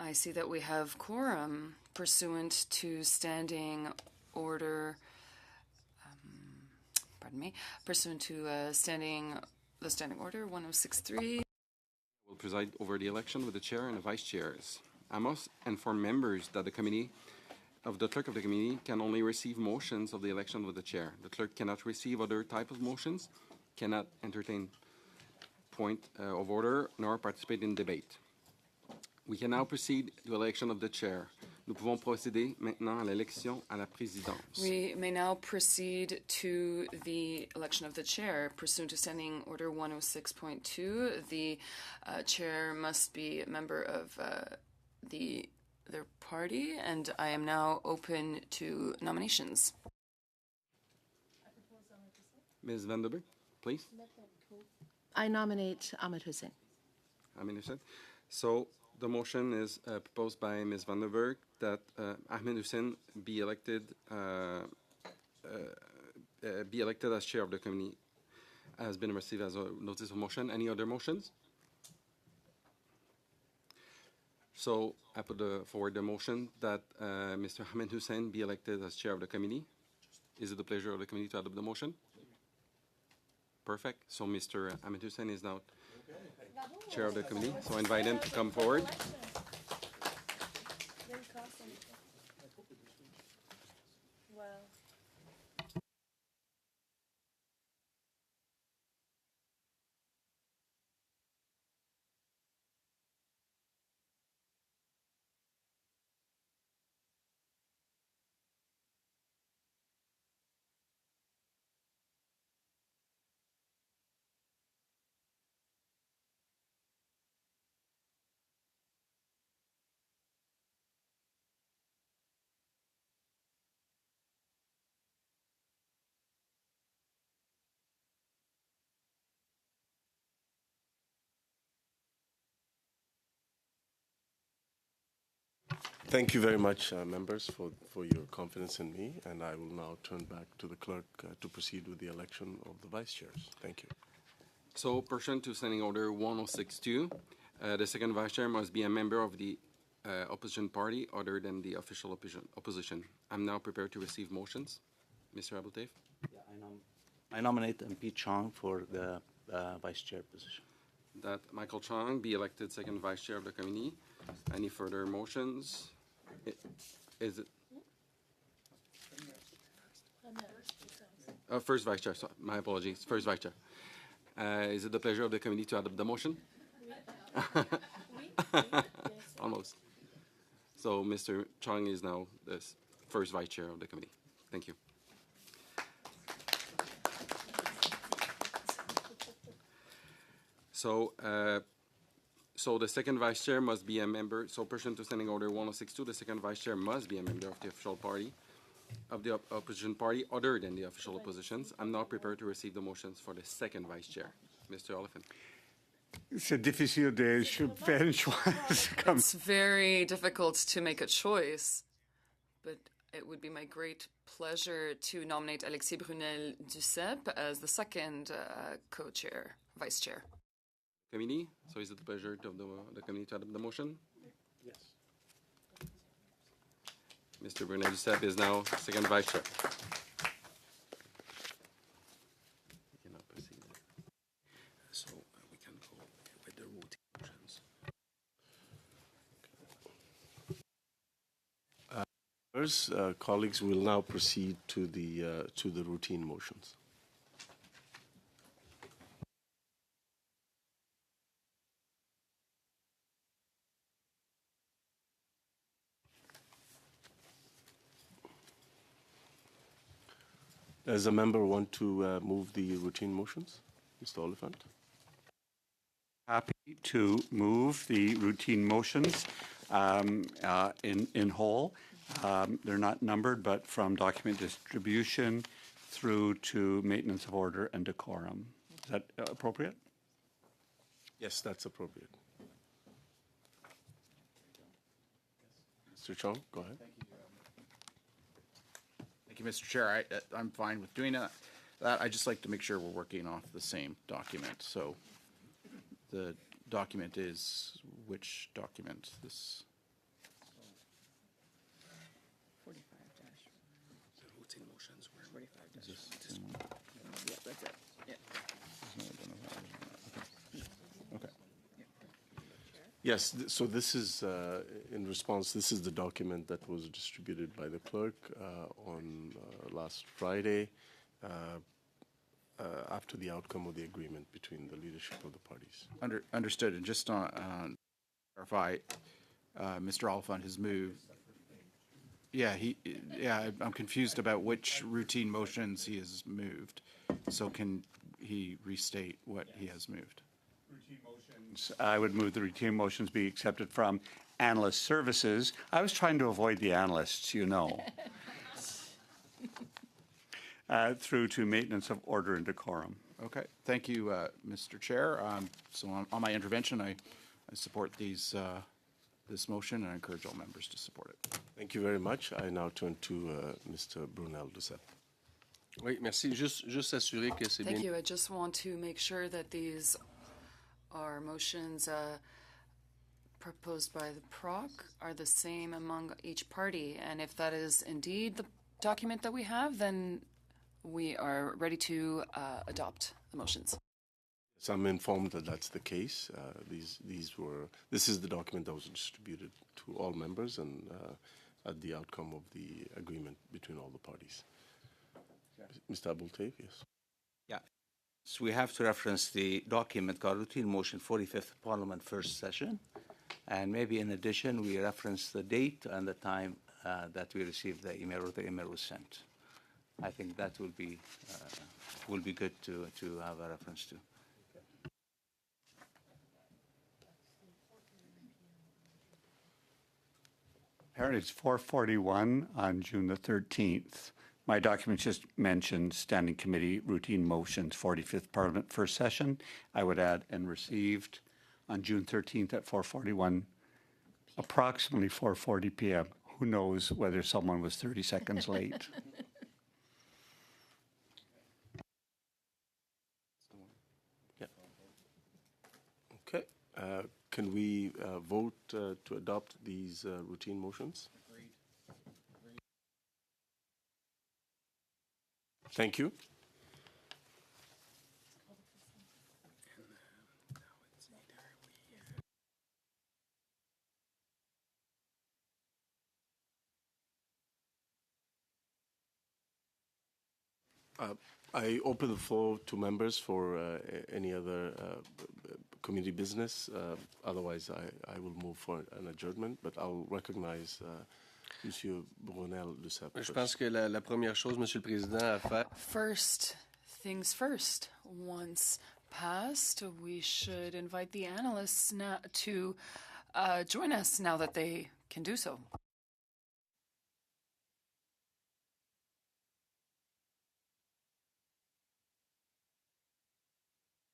I see that we have quorum pursuant to standing order, pursuant to the standing order 1063. Will preside over the election with the chair and the vice chairs. I must inform members that the clerk of the committee can only receive motions of the election with the chair. The clerk cannot receive other type of motions, cannot entertain point of order, nor participate in debate. We can now proceed to election of the chair. Nous pouvons procéder maintenant à l'élection à la présidence. We may now proceed to the election of the chair. Pursuant to Standing Order 106.2, the chair must be a member of their party, and I am now open to nominations. Ms. Vandenberg, please. I nominate Ahmed Hussein. Ahmed Hussein. So the motion is proposed by Ms. Vandenberg that Ahmed Hussein be elected as chair of the committee. Has been received as a notice of motion. Any other motions? So I put forward the motion that Mr. Ahmed Hussein be elected as chair of the committee. Is it the pleasure of the committee to adopt the motion? Perfect. So Mr. Ahmed Hussein is now chair of the committee. So I invite him to come forward. Thank you very much, members, for your confidence in me, and I will now turn back to the clerk to proceed with the election of the vice chairs. Thank you. So, pursuant to Standing Order 1062, the second vice chair must be a member of the opposition party other than the official opposition. I'm now prepared to receive motions. Mr. Abouteif? Yeah, I nominate MP Chong for the vice chair position. That Michael Chong be elected second vice chair of the committee. Any further motions? Is it? First vice chair. Sorry, my apologies. First vice chair. Is it the pleasure of the committee to adopt the motion? Almost. So Mr. Chong is now the first vice chair of the committee. Thank you. So the second vice chair must be a member. So pursuant to Standing Order 1062, the second vice chair must be a member of the official party, of the opposition party other than the official oppositions. I'm now prepared to receive the motions for the second vice chair. Mr. Oliphant. C'est difficile de faire un choix. It's very difficult to make a choice, but it would be my great pleasure to nominate Alexis Brunel Duceppe as the second co-chair, vice chair. Committee. So is it the pleasure of the committee to adopt the motion? Yes. Mr. Brunel Duceppe is now second vice chair. We cannot proceed. So we can go with the routine motions. First, colleagues, will now proceed to the routine motions. Does a member want to move the routine motions? Mr. Oliphant? Happy to move the routine motions. in whole. They're not numbered, but from document distribution through to maintenance of order and decorum. Is that appropriate? Yes, that's appropriate. Mr. Chong, go ahead. Thank you, Mr. Chair. I'm fine with doing that. I'd just like to make sure we're working off the same document. So the document is which document? This. Yes, so this is, in response, this is the document that was distributed by the clerk on last Friday after the outcome of the agreement between the leadership of the parties. Understood. And just on clarify, Mr. Oliphant has moved. Yeah, I'm confused about which routine motions he has moved. So can he restate what he has moved? I would move the routine motions be accepted from analyst services. I was trying to avoid the analysts, you know. Through to maintenance of order and decorum. Okay. Thank you, Mr. Chair. So on my intervention, I support this motion, and I encourage all members to support it. Thank you very much. I now turn to Mr. Brunel Duceppe. Oui, merci. Juste assurer que c'est bien. Thank you. I just want to make sure that these are motions proposed by the PROC are the same among each party. And if that is indeed the document that we have, then we are ready to adopt the motions. So I'm informed that that's the case. This is the document that was distributed to all members and at the outcome of the agreement between all the parties. Mr. Abultev, yes. Yeah. So we have to reference the document called Routine Motion 45th Parliament First Session. And maybe in addition, we reference the date and the time that we received the email or the email was sent. I think that will be good to have a reference to. Apparently it's 4:41 on June the 13th. My document just mentioned Standing Committee Routine Motions 45th Parliament First Session. I would add and received on June 13th at 4:41, approximately 4:40 p.m. Who knows whether someone was 30 seconds late. Okay. Can we vote to adopt these routine motions? Agreed. Thank you. I open the floor to members for any other community business. Otherwise, I will move for an adjournment, but I'll recognize Monsieur Brunel Duceppe. Je pense que la première chose, Monsieur le Président, à faire. First things first. Once passed, we should invite the analysts now to join us now that they can do so.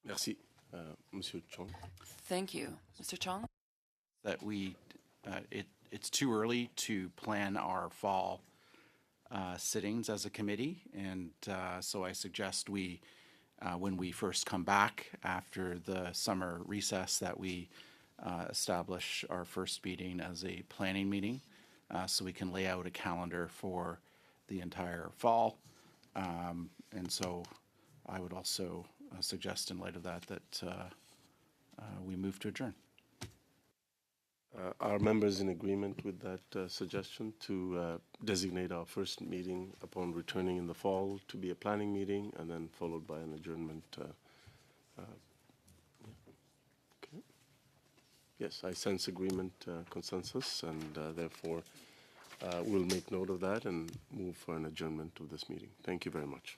Merci, Monsieur Chong. Thank you. Mr. Chong? That it's too early to plan our fall sittings as a committee, and so I suggest when we first come back after the summer recess, that we establish our first meeting as a planning meeting, so we can lay out a calendar for the entire fall. And so I would also suggest, in light of that we move to adjourn. Are members in agreement with that suggestion to designate our first meeting upon returning in the fall to be a planning meeting and then followed by an adjournment? Okay. Yes, I sense agreement, consensus, and therefore we'll make note of that and move for an adjournment of this meeting. Thank you very much.